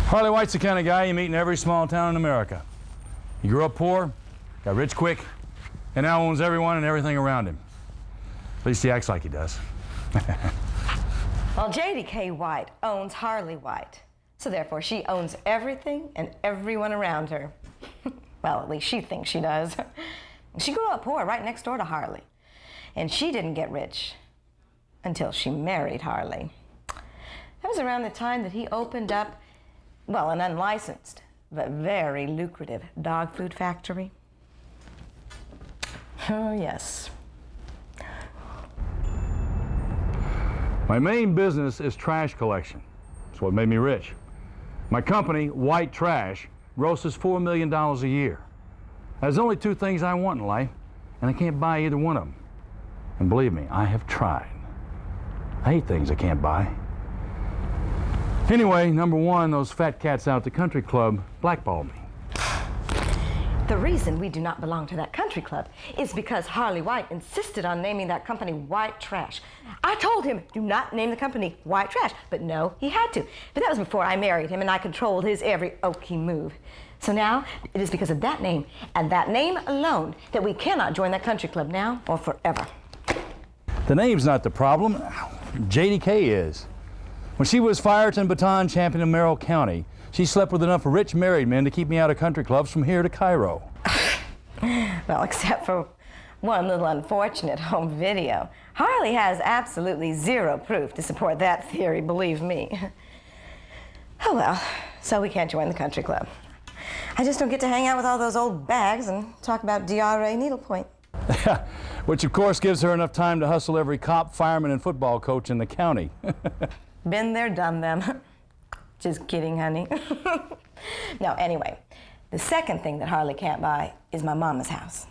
Harley White's the kind of guy you meet in every small town in America. He grew up poor, got rich quick, and now owns everyone and everything around him. At least he acts like he does. Well, JDK White owns Harley White, so therefore she owns everything and everyone around her. Well, at least she thinks she does. She grew up poor right next door to Harley, and she didn't get rich until she married Harley. That was around the time that he opened up, well, an unlicensed but very lucrative dog food factory. Oh, yes. My main business is trash collection. That's what made me rich. My company, White Trash, grosses $4 million a year. There's only two things I want in life, and I can't buy either one of them. And believe me, I have tried. I hate things I can't buy. Anyway, number one, those fat cats out at the country club blackballed me. The reason we do not belong to that country club is because Harley White insisted on naming that company White Trash. I told him, do not name the company White Trash, but no, he had to. But that was before I married him and I controlled his every oaky move. So now, it is because of that name, and that name alone, that we cannot join that country club now or forever. The name's not the problem. JDK is. When she was Fireton Baton champion in Merrill County, she slept with enough rich married men to keep me out of country clubs from here to Cairo. Well, except for one little unfortunate home video. Harley has absolutely zero proof to support that theory, believe me. Oh well, so we can't join the country club. I just don't get to hang out with all those old bags and talk about DRA needlepoint. Which of course gives her enough time to hustle every cop, fireman, and football coach in the county. Been there, done them. Just kidding, honey. No, anyway, the second thing that Harley can't buy is my mama's house.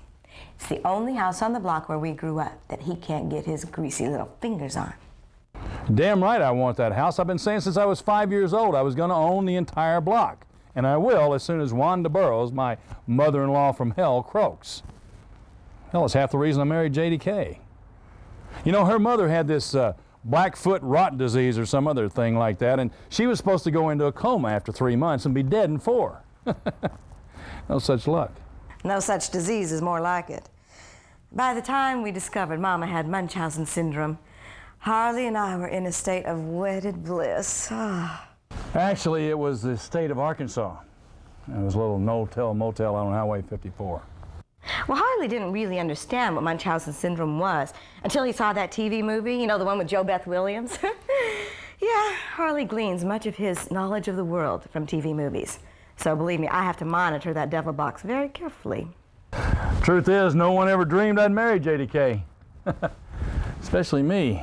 It's the only house on the block where we grew up that he can't get his greasy little fingers on. Damn right I want that house. I've been saying since I was 5 years old I was going to own the entire block. And I will as soon as Wanda Burroughs, my mother-in-law from hell, croaks. Hell, it's half the reason I married JDK. You know, her mother had this Blackfoot rot disease or some other thing like that, and she was supposed to go into a coma after 3 months and be dead in 4. No such luck. No such disease is more like it. By the time we discovered Mama had Munchausen syndrome, Harley and I were in a state of wedded bliss. Actually, it was the state of Arkansas. It was a little no-tell motel on Highway 54. Well, Harley didn't really understand what Munchausen syndrome was until he saw that TV movie, you know, the one with Jo Beth Williams. Yeah, Harley gleans much of his knowledge of the world from TV movies. So believe me, I have to monitor that devil box very carefully. Truth is, no one ever dreamed I'd marry JDK. Especially me.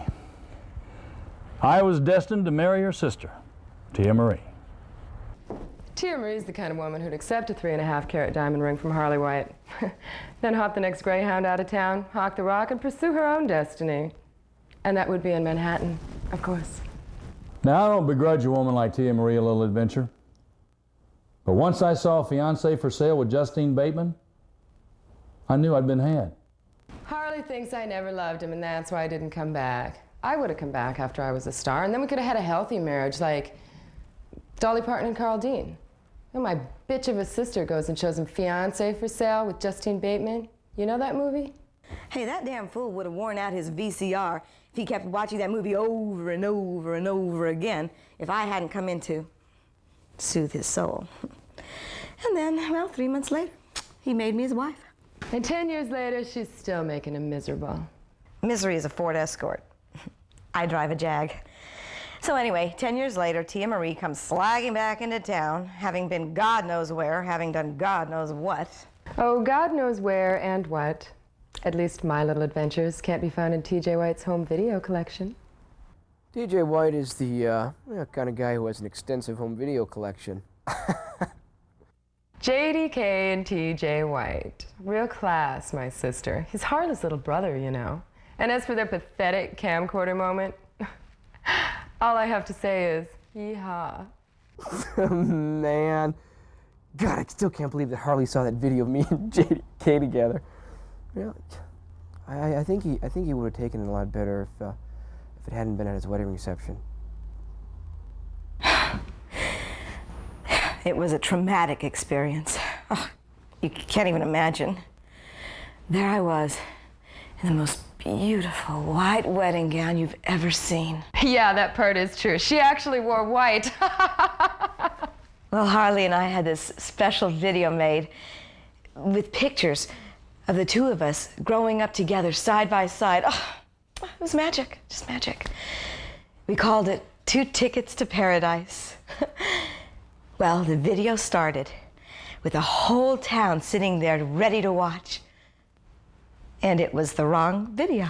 I was destined to marry her sister, Tia Marie. Tia Marie's the kind of woman who'd accept a 3.5-carat diamond ring from Harley White, then hop the next Greyhound out of town, hawk the rock, and pursue her own destiny. And that would be in Manhattan, of course. Now, I don't begrudge a woman like Tia Marie a little adventure. But once I saw Fiancé for Sale with Justine Bateman, I knew I'd been had. Harley thinks I never loved him, and that's why I didn't come back. I would have come back after I was a star, and then we could have had a healthy marriage like Dolly Parton and Carl Dean. And my bitch of a sister goes and shows him Fiancé for Sale with Justine Bateman. You know that movie? Hey, that damn fool would have worn out his VCR if he kept watching that movie over and over and over again if I hadn't come in to soothe his soul. And then, well, 3 months later, he made me his wife. And 10 years later, she's still making him miserable. Misery is a Ford Escort. I drive a Jag. So anyway, 10 years later, Tia Marie comes slagging back into town, having been God knows where, having done God knows what. Oh, God knows where and what. At least my little adventures can't be found in T.J. White's home video collection. T.J. White is the kind of guy who has an extensive home video collection. JDK and T.J. White. Real class, my sister. He's Harley's little brother, you know. And as for their pathetic camcorder moment, all I have to say is, yeehaw. Man. God, I still can't believe that Harley saw that video of me and JDK together. Yeah, I think he would have taken it a lot better if it hadn't been at his wedding reception. It was a traumatic experience. Oh, you can't even imagine. There I was, in the most beautiful white wedding gown you've ever seen. Yeah, that part is true. She actually wore white. Well, Harley and I had this special video made with pictures of the two of us growing up together side by side. Oh, it was magic, just magic. We called it 2 Tickets to Paradise. Well, the video started with the whole town sitting there ready to watch. And it was the wrong video.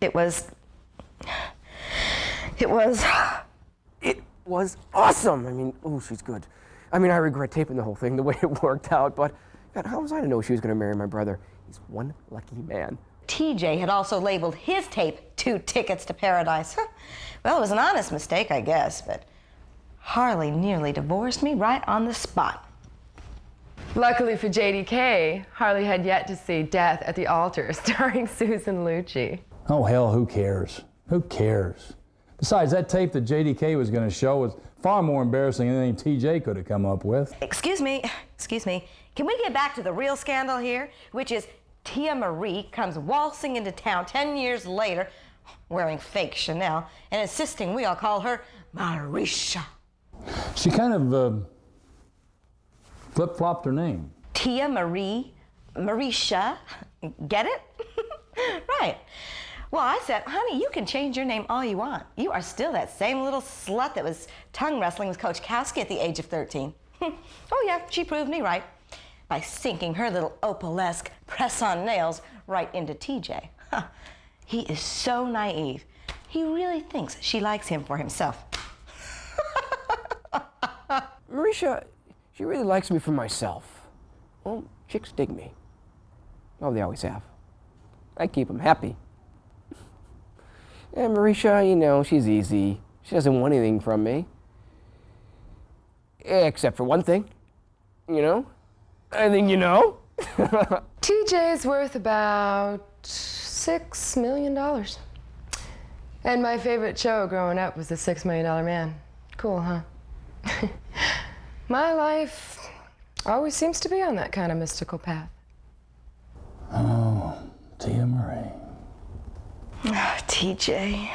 It was awesome. I mean, oh, she's good. I mean, I regret taping the whole thing the way it worked out, but God, how was I to know she was going to marry my brother? He's one lucky man. TJ had also labeled his tape 2 Tickets to Paradise. Well, it was an honest mistake, I guess, but Harley nearly divorced me right on the spot. Luckily for JDK, Harley had yet to see Death at the Altar, starring Susan Lucci. Oh, hell, who cares? Who cares? Besides, that tape that JDK was going to show was far more embarrassing than anything TJ could have come up with. Excuse me. Can we get back to the real scandal here, which is Tia Marie comes waltzing into town 10 years later, wearing fake Chanel, and insisting we all call her Marisha. She kind of flip-flopped her name. Tia Marie, Marisha, get it? Right. Well, I said, honey, you can change your name all you want. You are still that same little slut that was tongue wrestling with Coach Kowski at the age of 13. Oh yeah, she proved me right by sinking her little opalesque press-on nails right into TJ. He is so naive. He really thinks she likes him for himself. Marisha, she really likes me for myself. Well, chicks dig me. Oh, they always have. I keep them happy. And Marisha, you know, she's easy. She doesn't want anything from me. Except for one thing, you know? I think you know. TJ is worth about $6 million. And my favorite show growing up was The $6 Million Man. Cool, huh? My life always seems to be on that kind of mystical path. Oh, Tia Marie. Oh, TJ.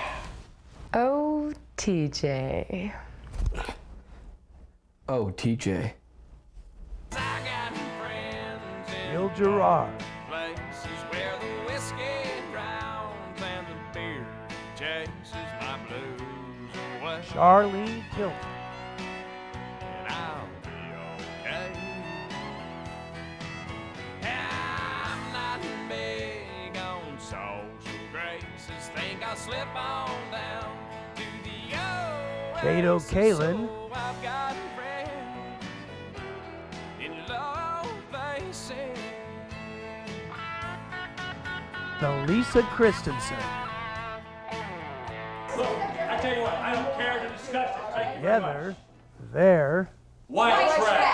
Oh, TJ. Oh, TJ. Bill Gerard. Places where the whiskey drowns and the beer chases my blues away. Charlene Tilton. And I'll be okay. I'm not big on social graces. Think I'll slip on down to the Jado oasis. Kalin. So I've got friends in low places. The Lisa Christensen. Look, I tell you what, I don't care to discuss it. Thank you very much. Together, White trash.